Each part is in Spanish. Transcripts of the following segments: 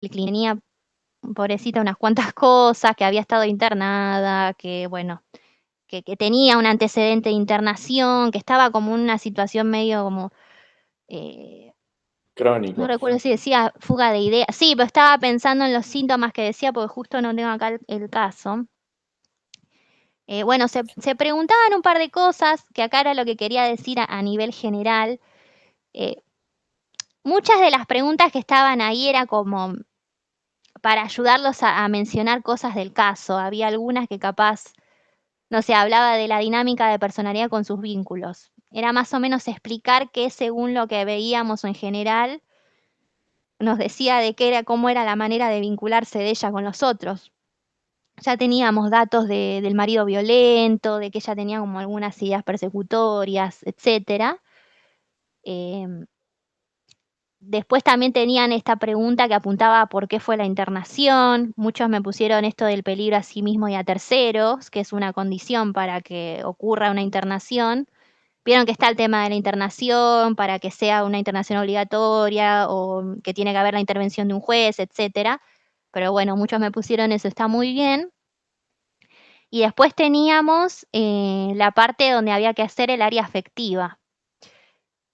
tenía, pobrecita, unas cuantas cosas, que había estado internada, que bueno, que tenía un antecedente de internación, que estaba como en una situación medio como, no Crónico. recuerdo si decía fuga de ideas. Sí, pero estaba pensando en los síntomas que decía, porque justo no tengo acá el caso. Bueno, se preguntaban un par de cosas, que acá era lo que quería decir a nivel general. Eh, Muchas de las preguntas que estaban ahí era como para ayudarlos a mencionar cosas del caso. Había algunas que capaz, no sé, hablaba de la dinámica de personalidad con sus vínculos. Era más o menos explicar que según lo que veíamos en general, nos decía de qué era, cómo era la manera de vincularse de ella con los otros. Ya teníamos datos del marido violento, de que ella tenía como algunas ideas persecutorias, etcétera. Em, Después también tenían esta pregunta que apuntaba a por qué fue la internación. Muchos me pusieron esto del peligro a sí mismo y a terceros, que es una condición para que ocurra una internación. Vieron que está el tema de la internación, para que sea una internación obligatoria o que tiene que haber la intervención de un juez, etcétera. Pero bueno, muchos me pusieron eso, está muy bien. Y después teníamos la parte donde había que hacer el área afectiva.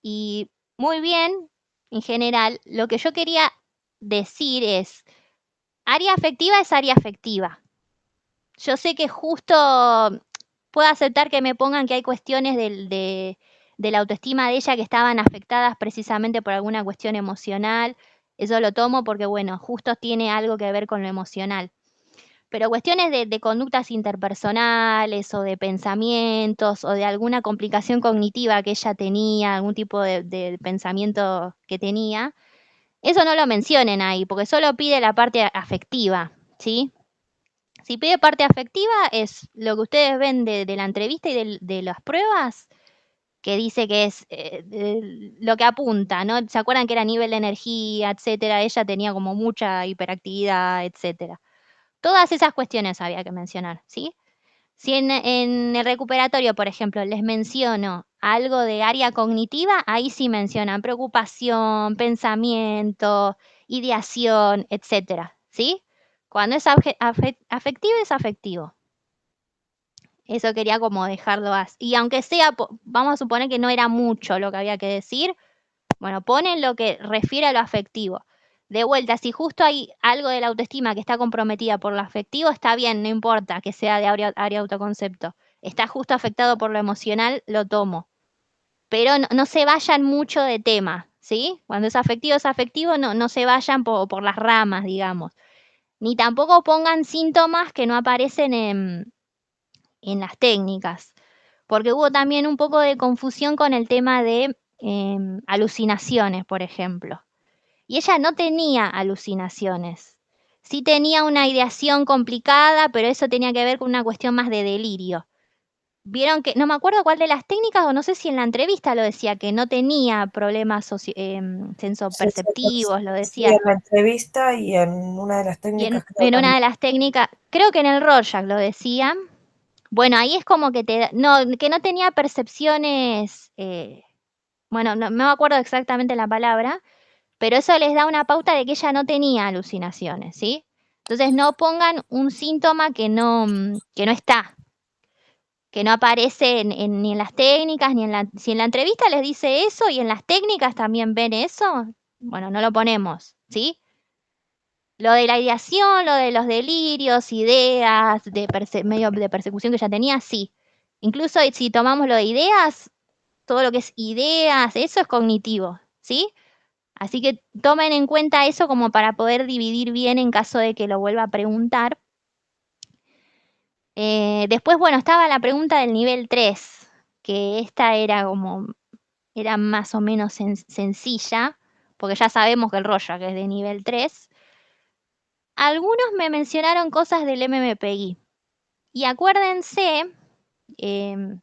Y muy bien, en general, lo que yo quería decir es, área afectiva es área afectiva. Yo sé que justo puedo aceptar que me pongan que hay cuestiones de la autoestima de ella que estaban afectadas precisamente por alguna cuestión emocional. Eso lo tomo porque, bueno, justo tiene algo que ver con lo emocional. Pero cuestiones de conductas interpersonales o de pensamientos o de alguna complicación cognitiva que ella tenía, algún tipo de pensamiento que tenía, eso no lo mencionen ahí, porque solo pide la parte afectiva, ¿sí? Si pide parte afectiva es lo que ustedes ven de la entrevista y de las pruebas, que dice que es lo que apunta, ¿no? ¿Se acuerdan que era nivel de energía, etcétera? Ella tenía como mucha hiperactividad, etcétera. Todas esas cuestiones había que mencionar, ¿sí? Si en el recuperatorio, por ejemplo, les menciono algo de área cognitiva, ahí sí mencionan preocupación, pensamiento, ideación, etcétera, ¿sí? Cuando es afectivo, es afectivo. Eso quería como dejarlo así. Y aunque sea, vamos a suponer que no era mucho lo que había que decir, bueno, ponen lo que refiere a lo afectivo. De vuelta, si justo hay algo de la autoestima que está comprometida por lo afectivo, está bien, no importa que sea de área autoconcepto. Está justo afectado por lo emocional, lo tomo. Pero no se vayan mucho de tema, ¿sí? Cuando es afectivo, no se vayan por las ramas, digamos. Ni tampoco pongan síntomas que no aparecen en las técnicas, porque hubo también un poco de confusión con el tema de alucinaciones, por ejemplo. Y ella no tenía alucinaciones. Sí tenía una ideación complicada, pero eso tenía que ver con una cuestión más de delirio. Vieron que, no me acuerdo cuál de las técnicas, o no sé si en la entrevista lo decía, que no tenía problemas Sí, sí, sensoperceptivos, lo sí, en decía. la entrevista y en una de las Y técnicas creo en una también. de las técnicas, creo que en el Rorschach lo decía. Bueno, ahí es como que no, que no tenía percepciones, bueno, no me acuerdo exactamente la palabra, pero eso les da una pauta de que ella no tenía alucinaciones, ¿sí? Entonces no pongan un síntoma que no está, que no aparece ni en las técnicas, ni en la... Si en la entrevista les dice eso y en las técnicas también ven eso, bueno, no lo ponemos, ¿sí? Lo de la ideación, lo de los delirios, ideas, medio de persecución que ella tenía, sí. Incluso si tomamos lo de ideas, todo lo que es ideas, eso es cognitivo, ¿sí? Así que tomen en cuenta eso como para poder dividir bien en caso de que lo vuelva a preguntar. Después, bueno, estaba la pregunta del nivel 3, que esta era como, era más o menos sencilla, porque ya sabemos que el Rorschach es de nivel 3. Algunos me mencionaron cosas del MMPI. Y acuérdense, em,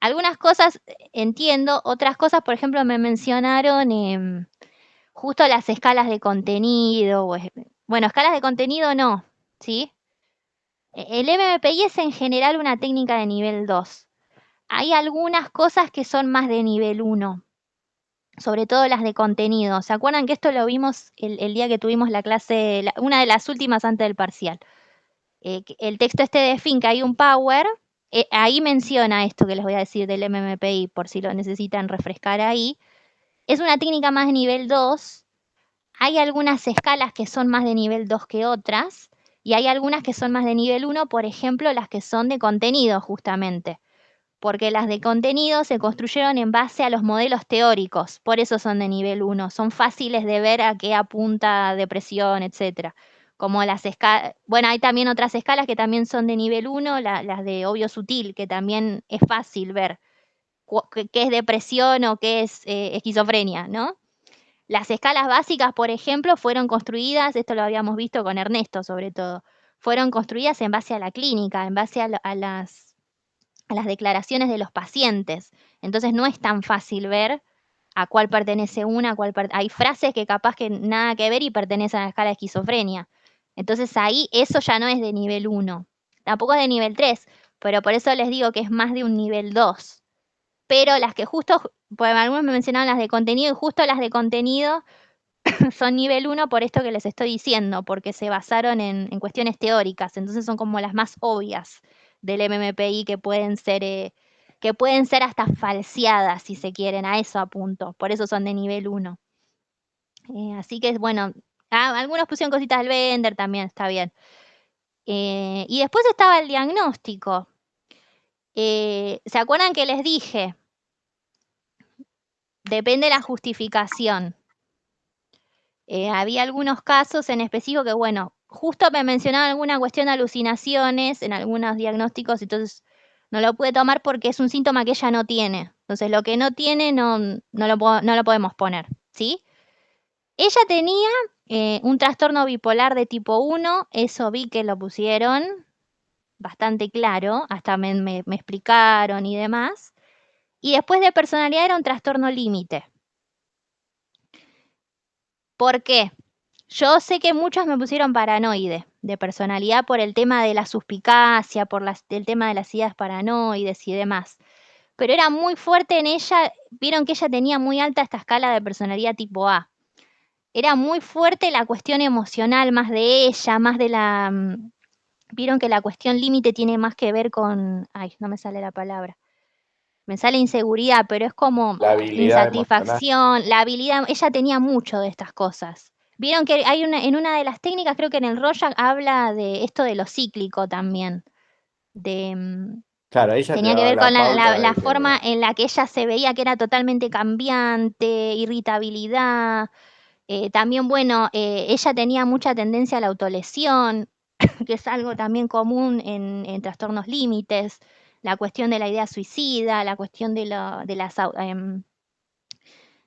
algunas cosas entiendo, otras cosas, por ejemplo, me mencionaron justo las escalas de contenido. Bueno, escalas de contenido no, ¿sí? El MMPI es en general una técnica de nivel 2. Hay algunas cosas que son más de nivel 1. sobre todo las de contenido. ¿Se acuerdan que esto lo vimos el día que tuvimos la clase, una de las últimas antes del parcial? El texto este de Fink, hay un power, ahí menciona esto que les voy a decir del MMPI, por si lo necesitan refrescar ahí. Es una técnica más de nivel 2. Hay algunas escalas que son más de nivel 2 que otras, y hay algunas que son más de nivel 1, por ejemplo, las que son de contenido justamente, porque las de contenido se construyeron en base a los modelos teóricos, por eso son de nivel 1, son fáciles de ver a qué apunta depresión, etcétera. Como las escalas, bueno, hay también otras escalas que también son de nivel 1, las de obvio sutil, que también es fácil ver qué es depresión o qué es esquizofrenia, ¿no? Las escalas básicas, por ejemplo, fueron construidas, esto lo habíamos visto con Ernesto sobre todo, fueron construidas en base a la clínica, en base a las declaraciones de los pacientes. Entonces no es tan fácil ver a cuál pertenece una, hay frases que capaz que nada que ver y pertenecen a la escala de esquizofrenia. Entonces ahí eso ya no es de nivel 1, tampoco es de nivel 3, pero por eso les digo que es más de un nivel 2. Pero las que justo, pues algunos me mencionaban las de contenido, y justo las de contenido son nivel 1 por esto que les estoy diciendo, porque se basaron en cuestiones teóricas, entonces son como las más obvias del MMPI que pueden ser hasta falseadas, si se quieren, a eso apunto, por eso son de nivel 1. Así que, bueno, algunos pusieron cositas del Bender, también está bien. Y después estaba el diagnóstico. ¿Se acuerdan que les dije? Depende de la justificación. Había algunos casos en específico que, bueno, justo me mencionaban alguna cuestión de alucinaciones en algunos diagnósticos, entonces no lo pude tomar porque es un síntoma que ella no tiene. Entonces, lo que no tiene no lo podemos poner, ¿sí? Ella tenía un trastorno bipolar de tipo 1, eso vi que lo pusieron bastante claro, hasta me explicaron y demás. Y después de personalidad era un trastorno límite. ¿Por qué? Yo sé que muchos me pusieron paranoide de personalidad por el tema de la suspicacia, por el tema de las ideas paranoides y demás. Pero era muy fuerte en ella, vieron que ella tenía muy alta esta escala de personalidad tipo A. Era muy fuerte la cuestión emocional más de ella, más de la... Vieron que la cuestión límite tiene más que ver con... Ay, no me sale la palabra. Me sale inseguridad, pero es como La habilidad emocional. insatisfacción, la habilidad, ella tenía mucho de estas cosas. Vieron que hay en una de las técnicas, creo que en el Rorschach habla de esto de lo cíclico también, de, Claro, ella te tenía que daba ver con la pauta la de forma que, en la que ella se veía que era totalmente cambiante, irritabilidad. También, bueno, ella tenía mucha tendencia a la autolesión, que es algo también común en trastornos límites, la cuestión de la idea suicida, la cuestión de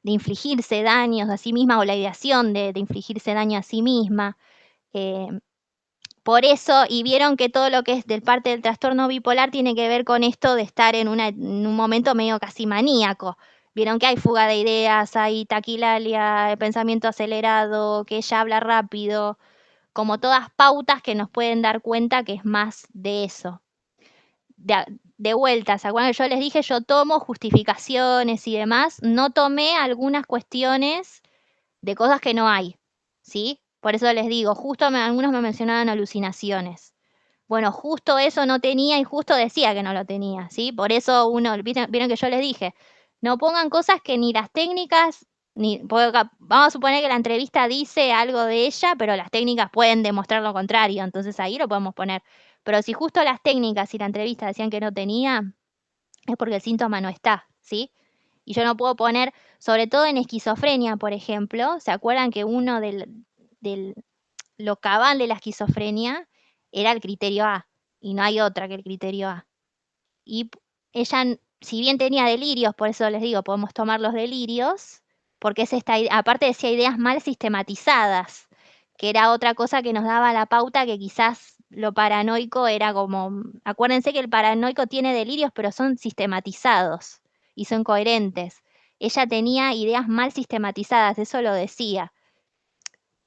infligirse daños a sí misma o la ideación de infligirse daño a sí misma. Eh, por eso, y vieron que todo lo que es del parte del trastorno bipolar tiene que ver con esto de estar en un momento medio casi maníaco. Vieron que hay fuga de ideas, hay taquilalia, pensamiento acelerado, que ella habla rápido, como todas pautas que nos pueden dar cuenta que es más de eso. De vuelta, ¿se acuerdan que yo les dije, yo tomo justificaciones y demás? No tomé algunas cuestiones de cosas que no hay, ¿sí? Por eso les digo, justo algunos me mencionaban alucinaciones. Bueno, justo eso no tenía y justo decía que no lo tenía, ¿sí? Por eso vieron que yo les dije, no pongan cosas que ni las técnicas, vamos a suponer que la entrevista dice algo de ella, pero las técnicas pueden demostrar lo contrario, entonces ahí lo podemos poner. Pero si justo las técnicas y la entrevista decían que no tenía, es porque el síntoma no está, ¿sí? Y yo no puedo poner, sobre todo en esquizofrenia, por ejemplo, ¿se acuerdan que uno lo cabal de la esquizofrenia era el criterio A? Y no hay otra que el criterio A. Y ella, si bien tenía delirios, por eso les digo, podemos tomar los delirios, porque es aparte decía ideas mal sistematizadas, que era otra cosa que nos daba la pauta que quizás lo paranoico era como, acuérdense que el paranoico tiene delirios, pero son sistematizados y son coherentes. Ella tenía ideas mal sistematizadas, eso lo decía.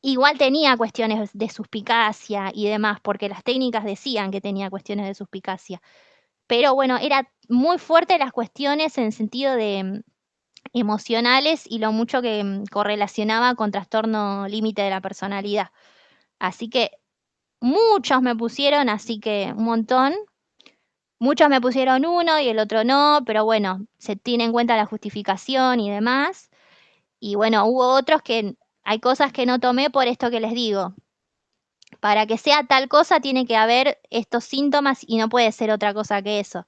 Igual tenía cuestiones de suspicacia y demás, porque las técnicas decían que tenía cuestiones de suspicacia. Pero bueno, era muy fuerte las cuestiones en sentido emocionales y lo mucho que correlacionaba con trastorno límite de la personalidad. Así que muchos me pusieron, así que un montón. Muchos me pusieron uno y el otro no, pero bueno, se tiene en cuenta la justificación y demás. Y bueno, hubo otros que hay cosas que no tomé por esto que les digo. Para que sea tal cosa tiene que haber estos síntomas y no puede ser otra cosa que eso.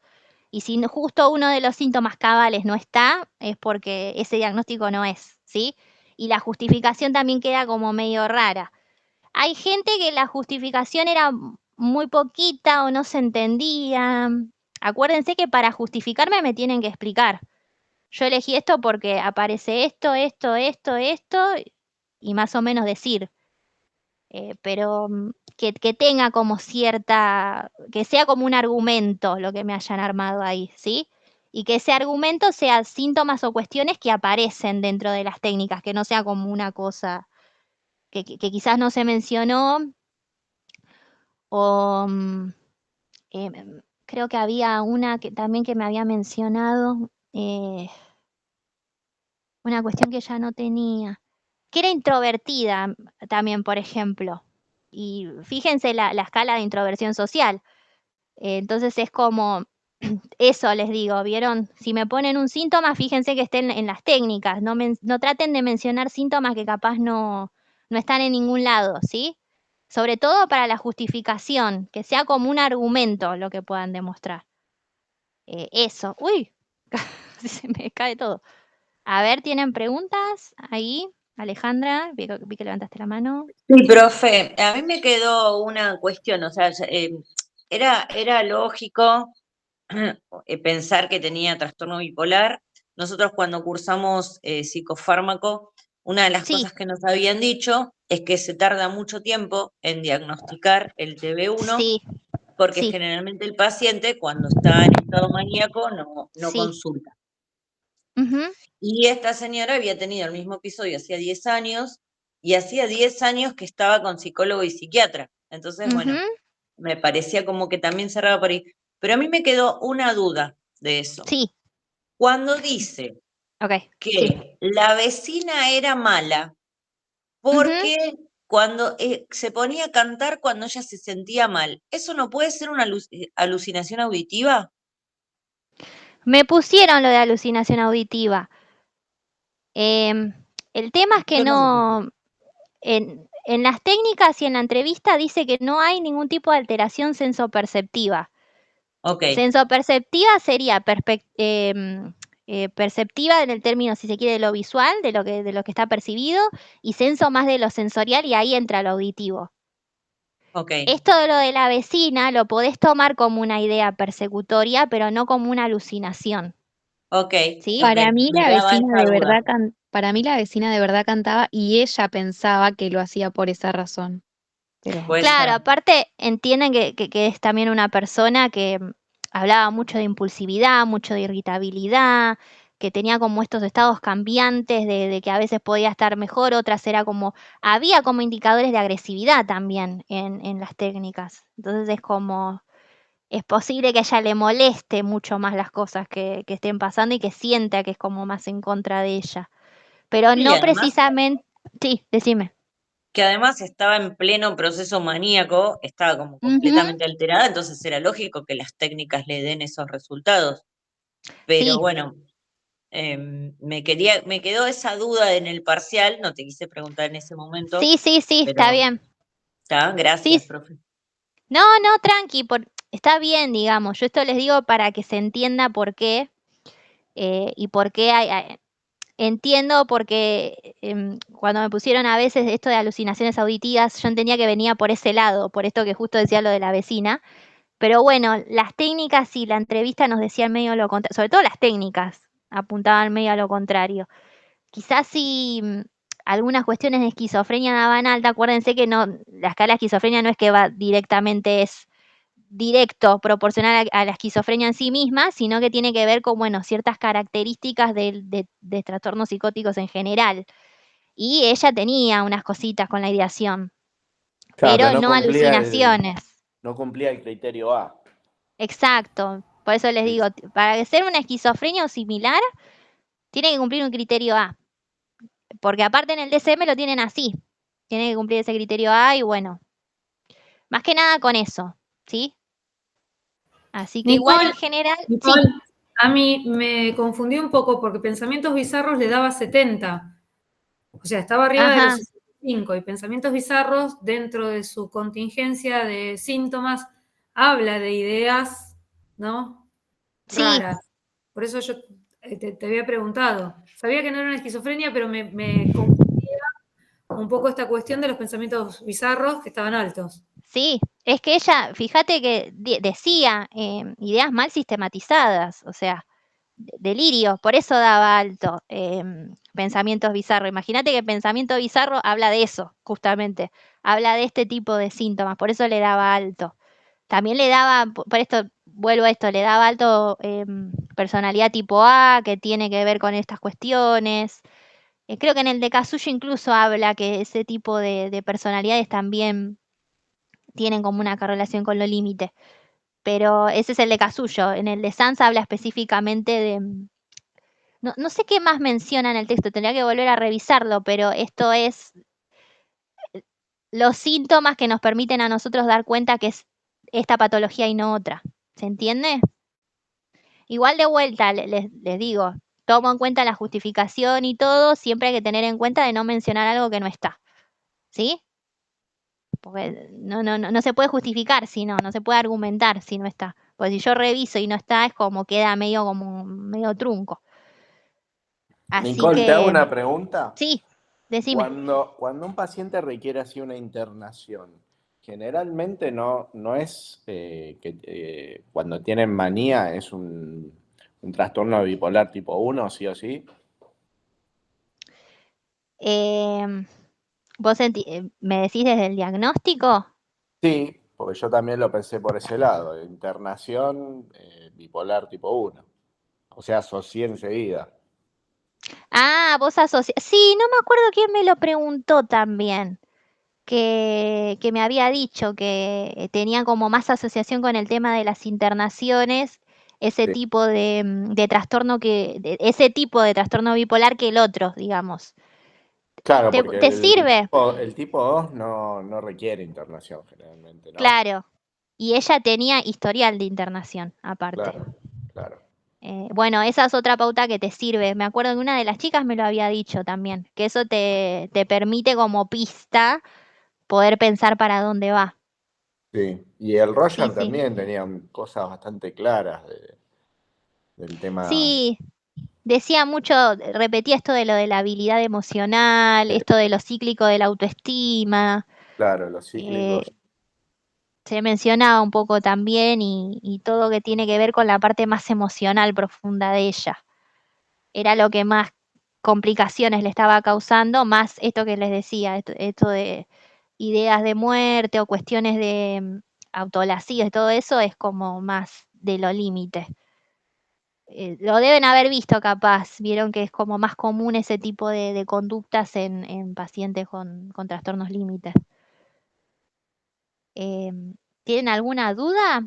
Y si justo uno de los síntomas cabales no está, es porque ese diagnóstico no es, ¿sí? Y la justificación también queda como medio rara. Hay gente que la justificación era muy poquita o no se entendía. Acuérdense que para justificarme me tienen que explicar. Yo elegí esto porque aparece esto, y más o menos decir. Pero que tenga como cierta, que sea como un argumento lo que me hayan armado ahí, ¿sí? Y que ese argumento sea síntomas o cuestiones que aparecen dentro de las técnicas, que no sea como una cosa que quizás no se mencionó, o creo que había una que también que me había mencionado, una cuestión que ya no tenía, que era introvertida también, por ejemplo. Y fíjense la escala de introversión social. Entonces es como, eso les digo, ¿vieron? Si me ponen un síntoma, fíjense que estén en las técnicas, no traten de mencionar síntomas que capaz no están en ningún lado, ¿sí? Sobre todo para la justificación, que sea como un argumento lo que puedan demostrar. Eso. Uy, se me cae todo. A ver, ¿tienen preguntas ahí? Alejandra, vi que levantaste la mano. Sí, profe, a mí me quedó una cuestión, o sea, era lógico pensar que tenía trastorno bipolar. Nosotros cuando cursamos psicofármaco, una de las Sí, cosas que nos habían dicho es que se tarda mucho tiempo en diagnosticar el TB1, sí, porque sí, generalmente el paciente cuando está en estado maníaco no sí. consulta. Ujú, Y esta señora había tenido el mismo episodio hacía 10 años y hacía 10 años que estaba con psicólogo y psiquiatra. Entonces, bueno, ujú, me parecía como que también cerraba por ahí. Pero a mí me quedó una duda de eso. sí, Cuando dice ok, sí. que la vecina era mala Ujú. porque cuando se ponía a cantar cuando ella se sentía mal, ¿eso no puede ser una alucinación auditiva? Me pusieron lo de alucinación auditiva. Em, el tema es que Yo no. no, en las técnicas y en la entrevista dice que no hay ningún tipo de alteración sensoperceptiva. Ok, Sensoperceptiva sería perceptiva en el término, si se quiere, de lo visual, de lo que está percibido, y senso más de lo sensorial, y ahí entra lo auditivo. ok, Esto de lo de la vecina lo podés tomar como una idea persecutoria, pero no como una alucinación, ok, ¿sí? ok. Para mí Me la daba vecina esa de duda. verdad para mí la vecina de verdad cantaba y ella pensaba que lo hacía por esa razón. Pero Puede Claro, ser. aparte entienden que es también una persona que hablaba mucho de impulsividad, mucho de irritabilidad, que tenía como estos estados cambiantes de que a veces podía estar mejor, otras era como, había como indicadores de agresividad también en las técnicas. Entonces es como, es posible que a ella le moleste mucho más las cosas que estén pasando y que sienta que es como más en contra de ella. Pero Y no además, precisamente, sí, decime. que además estaba en pleno proceso maníaco, estaba como Ujú, completamente alterada, entonces era lógico que las técnicas le den esos resultados. Pero sí. bueno, me quedó esa duda en el parcial, no te quise preguntar en ese momento, Sí, sí, sí, está pero bien. está, Sí, gracias, profe. no, no, tranqui, está bien, digamos. Yo esto les digo para que se entienda por qué y por qué entiendo porque cuando me pusieron a veces esto de alucinaciones auditivas, yo entendía que venía por ese lado, por esto que justo decía lo de la vecina. Pero bueno, las técnicas y la entrevista nos decían medio lo contrario, sobre todo las técnicas apuntaban medio a lo contrario. Quizás si algunas cuestiones de esquizofrenia daban alta, acuérdense que no, la escala de esquizofrenia no es que va directamente, es directo, proporcional a la esquizofrenia en sí misma, sino que tiene que ver con, bueno, ciertas características de trastornos psicóticos en general. Y ella tenía unas cositas con la ideación, Claro, pero pero no alucinaciones. no cumplía el criterio A. Exacto. Por eso les digo, para ser una esquizofrenia o similar, tiene que cumplir un criterio A. Porque aparte en el DSM lo tienen así. Tiene que cumplir ese criterio A y bueno. Más que nada con eso, ¿sí? Así que igual en general, sí. Nicole, a mí me confundí un poco porque Pensamientos Bizarros le daba 70. O sea, estaba arriba de los Ajá. 65 y Pensamientos Bizarros, dentro de su contingencia de síntomas, habla de ideas, ¿no? Sí. Raras. Por eso yo te había preguntado. Sabía que no era una esquizofrenia, pero me confundía un poco esta cuestión de los pensamientos bizarros que estaban altos. Sí, es que ella, fíjate que decía ideas mal sistematizadas, o sea, delirio, por eso daba alto pensamientos bizarros. Imagínate que pensamiento bizarro habla de eso, justamente, habla de este tipo de síntomas, por eso le daba alto. También le daba, por esto vuelvo a esto, le daba alto personalidad tipo A, que tiene que ver con estas cuestiones. Creo que en el de Casuyo incluso habla que ese tipo de personalidades también tienen como una correlación con lo límite. Pero ese es el de Casuyo. En el de Sansa habla específicamente de... No sé qué más menciona en el texto, tendría que volver a revisarlo, pero esto es los síntomas que nos permiten a nosotros dar cuenta que es esta patología y no otra. ¿Se entiende? Igual de vuelta, les digo, tomo en cuenta la justificación y todo, siempre hay que tener en cuenta de no mencionar algo que no está. ¿Sí? Porque no se puede justificar si no se puede argumentar si no está. Pues si yo reviso y no está, es como queda medio trunco. Así Nicole, te hago que, una pregunta. sí, decime. Cuando un paciente requiere así una internación, generalmente no es que cuando tienen manía es un trastorno bipolar tipo 1, sí o sí. ¿Vos me decís desde el diagnóstico? Sí, porque yo también lo pensé por ese lado, internación bipolar tipo 1. O sea, asocié enseguida. Ah, vos asociás. Sí, no me acuerdo quién me lo preguntó también. Que me había dicho que tenía como más asociación con el tema de las internaciones, ese Sí. tipo de trastorno ese tipo de trastorno bipolar que el otro, digamos. Claro, ¿Te, porque te sirve? el tipo 2 no requiere internación generalmente, ¿no? Claro. Y ella tenía historial de internación, aparte. Claro, claro. Bueno, esa es otra pauta que te sirve. Me acuerdo que una de las chicas me lo había dicho también, que eso te permite como pista poder pensar para dónde va. Sí. Y el Sí, Roger sí. también tenía cosas bastante claras del tema, Sí, decía mucho, repetía esto de lo de la habilidad emocional, esto de lo cíclico de la autoestima, claro, los eh, cíclicos. se mencionaba un poco también y todo que tiene que ver con la parte más emocional profunda de ella. Era lo que más complicaciones le estaba causando, más esto que les decía, esto de ideas de muerte o cuestiones de autolascidos y todo eso es como más de lo límite. Lo deben haber visto capaz, vieron que es como más común ese tipo de conductas en pacientes con trastornos límites. ¿Tienen alguna duda?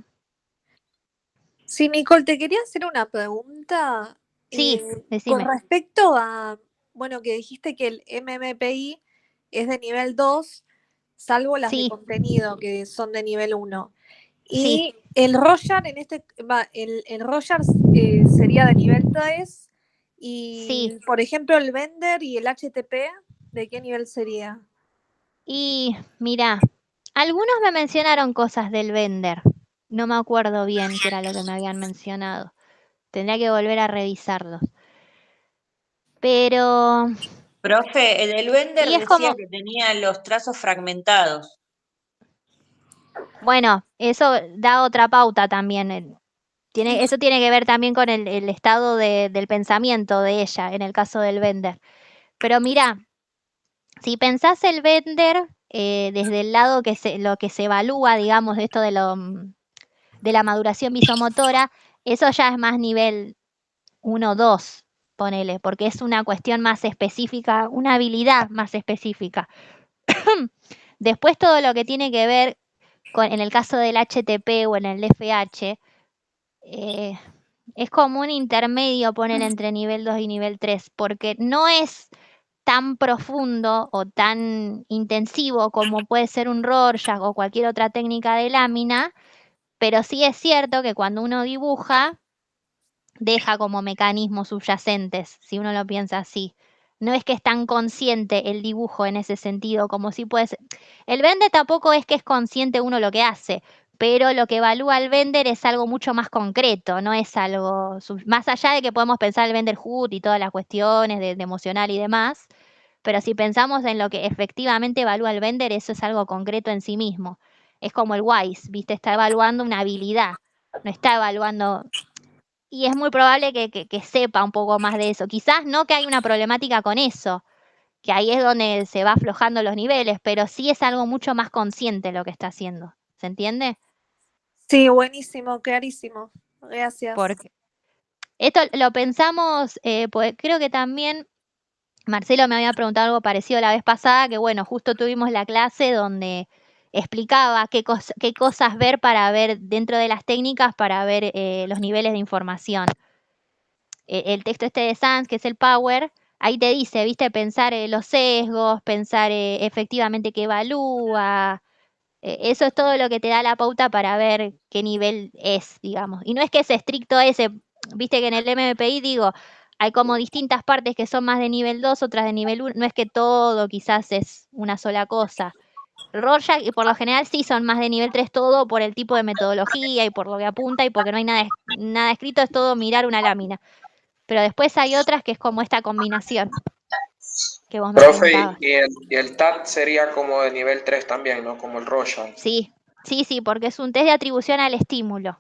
Sí, Nicole, te quería hacer una pregunta Sí, con decime. respecto a, bueno, que dijiste que el MMPI es de nivel 2, salvo las de Sí, contenido que son de nivel 1. sí. Y el Roger el Roger sería de nivel 3 y, Sí. por ejemplo, el Bender y el HTP, ¿de qué nivel sería? Y mira, algunos me mencionaron cosas del Bender. No me acuerdo bien qué era lo que me habían mencionado. Tendría que volver a revisarlos. Pero, Profe, el del Bender y es decía como, que tenía los trazos fragmentados. bueno, eso da otra pauta también. Eso tiene que ver también con el estado del pensamiento de ella, en el caso del Bender. Pero mira, si pensás el Bender desde el lado lo que se evalúa, digamos, de esto de la maduración visomotora, eso ya es más nivel 1, 2, ponele, porque es una cuestión más específica, una habilidad más específica. Después todo lo que tiene que ver en el caso del HTP o en el FH, Es como un intermedio poner entre nivel 2 y nivel 3, porque no es tan profundo o tan intensivo como puede ser un Rorschach o cualquier otra técnica de lámina, pero sí es cierto que cuando uno dibuja, deja como mecanismos subyacentes, si uno lo piensa así. No es que es tan consciente el dibujo en ese sentido, como si puede ser. El vender tampoco es que es consciente uno lo que hace, pero lo que evalúa el vender es algo mucho más concreto, no es algo, más allá de que podemos pensar el vender hood y todas las cuestiones de emocional y demás, pero si pensamos en lo que efectivamente evalúa el vender, eso es algo concreto en sí mismo. Es como el WISE, ¿viste? Está evaluando una habilidad, no está evaluando, y es muy probable que sepa un poco más de eso. Quizás no que hay una problemática con eso, que ahí es donde se va aflojando los niveles, pero sí es algo mucho más consciente lo que está haciendo. ¿Se entiende? Sí, buenísimo, clarísimo. Gracias. Porque esto lo pensamos, pues creo que también Marcelo me había preguntado algo parecido la vez pasada, que bueno, justo tuvimos la clase donde explicaba qué cosas ver para ver dentro de las técnicas para ver los niveles de información. El texto este de Sans, que es el Power, ahí te dice, viste, pensar los sesgos, pensar efectivamente qué evalúa. Eso es todo lo que te da la pauta para ver qué nivel es, digamos. Y no es que es estricto ese, viste que en el MMPI digo, hay como distintas partes que son más de nivel 2, otras de nivel 1, no es que todo quizás es una sola cosa. Rorschach, y por lo general sí son más de nivel 3 todo por el tipo de metodología y por lo que apunta y porque no hay nada escrito, es todo mirar una lámina. Pero después hay otras que es como esta combinación que vos me Profe, preguntabas. y el TAT sería como de nivel 3 también, ¿no? Como el Rorschach. Sí, sí, porque es un test de atribución al estímulo,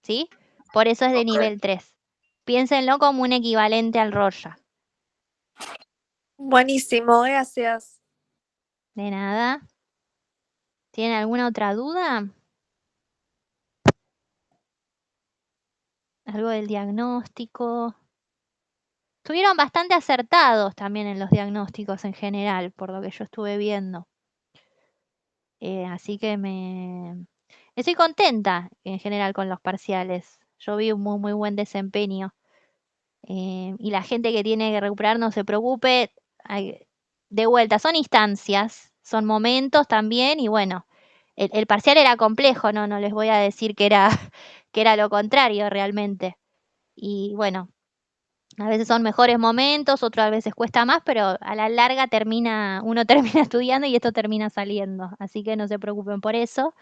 ¿sí? Por eso es de Ok. nivel 3. Piénsenlo como un equivalente al Rorschach. Buenísimo, gracias. De nada. ¿Tienen alguna otra duda? Algo del diagnóstico. Estuvieron bastante acertados también en los diagnósticos en general, por lo que yo estuve viendo. Así que estoy contenta en general con los parciales. Yo vi un muy buen desempeño. Y la gente que tiene que recuperar no se preocupe. De vuelta, son instancias, son momentos también, y bueno, el parcial era complejo, no les voy a decir que era, que era lo contrario realmente. Y bueno, a veces son mejores momentos, otras veces cuesta más, pero a la larga uno termina estudiando y esto termina saliendo. Así que no se preocupen por eso.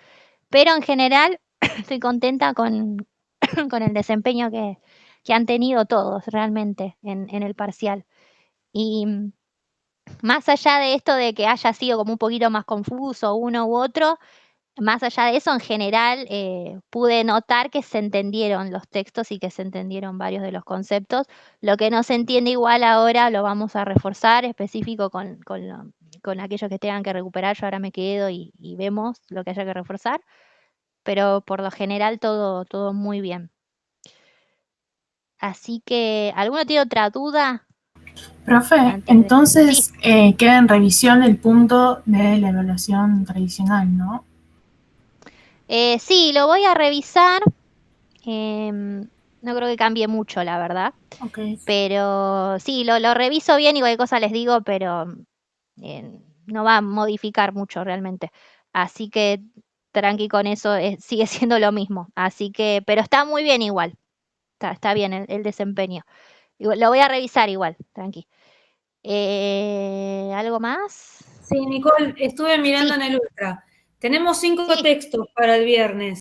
Pero en general estoy contenta con el desempeño que han tenido todos realmente en el parcial. Y más allá de esto de que haya sido como un poquito más confuso uno u otro, más allá de eso, en general, pude notar que se entendieron los textos y que se entendieron varios de los conceptos. Lo que no se entiende igual ahora lo vamos a reforzar, específico con aquellos que tengan que recuperar. Yo ahora me quedo y vemos lo que haya que reforzar, pero por lo general todo muy bien. Así que, ¿alguno tiene otra duda? Profe, Antes de... entonces Sí. queda en revisión el punto de la evaluación tradicional, ¿no? Sí, lo voy a revisar. No creo que cambie mucho, la verdad. Ok. Pero sí, lo reviso bien y cualquier cosa les digo, pero no va a modificar mucho realmente. Así que tranqui con eso, sigue siendo lo mismo. Así que, pero está muy bien igual. Está bien el desempeño. Lo voy a revisar igual, tranqui. ¿Algo más? Sí, Nicole, estuve mirando Sí. en el Ultra. Tenemos 5 Sí. textos para el viernes.